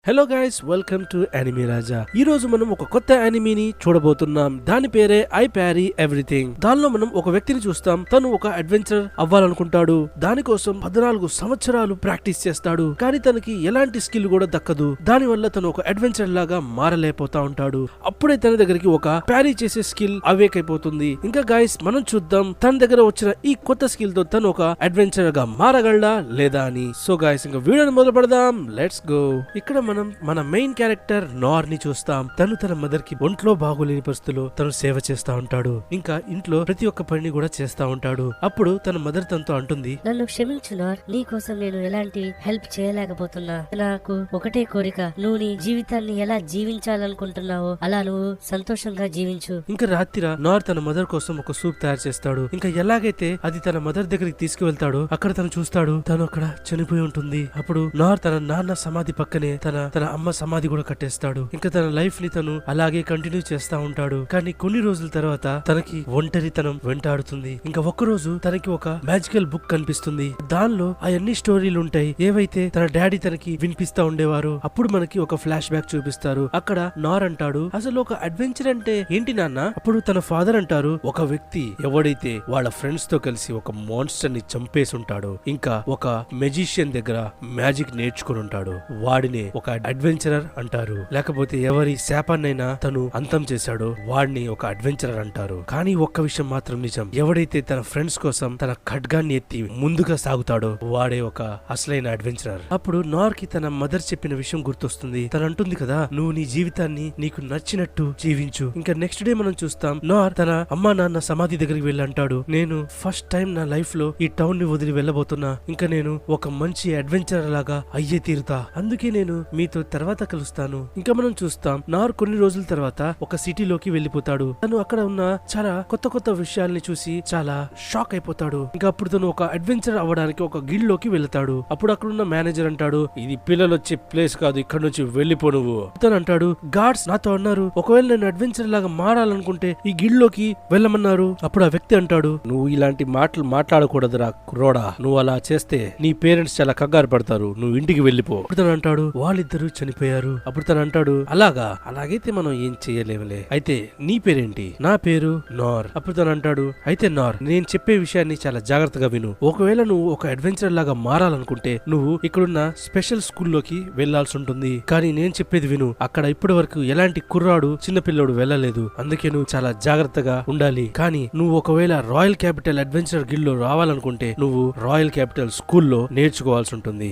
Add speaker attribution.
Speaker 1: Hello guys, welcome to anime Raja. ఈ రోజు మనం ఒక కొత్త యానిమేని చూడబోతున్నాం. దాని పేరే ఐ ప్యారీ ఎవ్రీథింగ్. దానిలో మనం ఒక వ్యక్తిని చూస్తాం. తను ఒక అడ్వెంచర్ అవ్వాలనుకుంటాడు. దానికోసం 14 సంవత్సరాలు ప్రాక్టీస్ చేస్తాడు. కానీ తనకి ఎలాంటి స్కిల్ కూడా దక్కదు. దాని వల్ల తను ఒక అడ్వెంచర్ లాగా మారలేకపోతా ఉంటాడు. అప్పుడే తన దగ్గరికి ఒక ప్యారీ చేసే స్కిల్ అవేక్ అయిపోతుంది. ఇంకా గైస్, మనం చూద్దాం తన దగ్గర వచ్చిన ఈ కొత్త స్కిల్ తో తను ఒక అడ్వెంచర్ గా మారగలడా లేదా అని. సో గైస్, ఇంకా వీడియోని మొదలు పెడదాం. Let's go. ఇక్కడ మన మెయిన్ క్యారెక్టర్ నార్ ని చూస్తాం. తను తన మదర్ కి ఒంట్లో బాగోలేని పరిస్థితుల్లో తను సేవ చేస్తా ఉంటాడు. ఇంకా ఇంట్లో ప్రతి ఒక్క పని కూడా చేస్తా ఉంటాడు. అప్పుడు తన మదర్ తనతో అంటుంది,
Speaker 2: నన్ను క్షమించు నార్, నీ కోసం నేను ఎలాంటి హెల్ప్ చేయలేకపోతున్నా. నాకు ఒకటే కోరిక, నువ్వు నీ జీవితాన్ని ఎలా జీవించాలనుకుంటున్నావో అలా నువ్వు సంతోషంగా జీవించు.
Speaker 1: ఇంకా రాత్రి నార్ తన మదర్ కోసం ఒక సూప్ తయారు చేస్తాడు. ఇంకా ఎలాగైతే అది తన మదర్ దగ్గరికి తీసుకువెళ్తాడో అక్కడ తను చూస్తాడు తను అక్కడ చనిపోయి ఉంటుంది. అప్పుడు నార్ తన నాన్న సమాధి పక్కనే తన అమ్మ సమాధి కూడా కట్టేస్తాడు. ఇంకా తన లైఫ్ ని తను అలాగే కంటిన్యూ చేస్తా ఉంటాడు. కానీ కొన్ని రోజుల తర్వాత తనకి ఒంటరితనం వెంటాడుతుంది. ఇంకా ఒక్కరోజు తనకి ఒక మ్యాజికల్ బుక్ కనిపిస్తుంది. దానిలో అవన్నీ స్టోరీలు ఉంటాయి ఏవైతే తన డాడీ తనకి వినిపిస్తా ఉండేవారు. అప్పుడు మనకి ఒక ఫ్లాష్ బ్యాక్ చూపిస్తారు. అక్కడ నార్ అంటాడు, అసలు ఒక అడ్వెంచర్ అంటే ఏంటి నాన్న? అప్పుడు తన ఫాదర్ అంటారు, ఒక వ్యక్తి ఎవడైతే వాళ్ళ ఫ్రెండ్స్ తో కలిసి ఒక మాన్స్టర్ ని చంపేసి ఉంటాడు, ఇంకా ఒక మెజిషియన్ దగ్గర మ్యాజిక్ నేర్చుకుని ఉంటాడు, వాడిని ఒక అడ్వెంచరర్ అంటారు. లేకపోతే ఎవరి శాపాన్నైనా తను అంతం చేశాడో వాడిని ఒక అడ్వెంచరర్ అంటారు. కానీ ఒక్క విషయం మాత్రం నిజం, ఎవడైతే తన ఫ్రెండ్స్ కోసం తన ఖడ్గాన్ని ఎత్తి ముందుగా సాగుతాడో వాడే ఒక అసలైన అడ్వెంచరర్. అప్పుడు నార్ కి తన మదర్ చెప్పిన విషయం గుర్తొస్తుంది. తను అంటుంది కదా, నువ్వు నీ జీవితాన్ని నీకు నచ్చినట్టు జీవించు. ఇంకా నెక్స్ట్ డే మనం చూస్తాం నార్ తన అమ్మా నాన్న సమాధి దగ్గరికి వెళ్ళి అంటాడు, నేను ఫస్ట్ టైం నా లైఫ్ లో ఈ టౌన్ ని వదిలి వెళ్ళబోతున్నా. ఇంకా నేను ఒక మంచి అడ్వెంచరర్ లాగా అయ్యే తీరుతా. అందుకే నేను మీతో తర్వాత కలుస్తాను. ఇంకా మనం చూస్తాం నార్ కొన్ని రోజుల తర్వాత ఒక సిటీలోకి వెళ్లిపోతాడు. తను అక్కడ ఉన్న చాలా కొత్త విషయాల్ని చూసి చాలా షాక్ అయిపోతాడు. ఇంకా అప్పుడు తను ఒక అడ్వెంచర్ అవ్వడానికి ఒక గిల్డ్ లోకి వెళ్తాడు. అప్పుడు అక్కడ ఉన్న మేనేజర్ అంటాడు, ఇది పిల్లలు వచ్చే ప్లేస్ కాదు, ఇక్కడ నుంచి వెళ్ళిపో నువ్వు. తను అంటాడు, గార్డ్స్ నాతో అన్నారు ఒకవేళ నేను అడ్వెంచర్ లాగా మారాలనుకుంటే ఈ గిల్డ్ లోకి వెళ్ళమన్నారు. అప్పుడు ఆ వ్యక్తి అంటాడు, నువ్వు ఇలాంటి మాటలు మాట్లాడకూడదురా కుర్రోడా, నువ్వు అలా చేస్తే నీ పేరెంట్స్ చాలా కంగారు పడతారు, నువ్వు ఇంటికి వెళ్ళిపో. అప్పుడు తను అంటాడు, వాళ్ళిద్దరూ చనిపోయారు. అప్పుడు తను అంటాడు, అలాగైతే మనం ఏం చెయ్యలేములే, అయితే నీ పేరేంటి? నా పేరు నార్. అప్పుడు తను అంటాడు, అయితే నార్, నేను చెప్పే విషయాన్ని చాలా జాగ్రత్తగా విను. ఒకవేళ నువ్వు ఒక అడ్వెంచర్ లాగా మారాలనుకుంటే నువ్వు ఇక్కడున్న స్పెషల్ స్కూల్లోకి వెళ్లాల్సి ఉంటుంది. కానీ నేను చెప్పేది విను, అక్కడ ఇప్పటి వరకు ఎలాంటి కుర్రాడు చిన్నపిల్లోడు వెళ్ళలేదు. అందుకే నువ్వు చాలా జాగ్రత్తగా ఉండాలి. కానీ నువ్వు ఒకవేళ రాయల్ క్యాపిటల్ అడ్వెంచర్ గిల్డ్ లో రావాలనుకుంటే నువ్వు రాయల్ క్యాపిటల్ స్కూల్లో నేర్చుకోవాల్సి ఉంటుంది.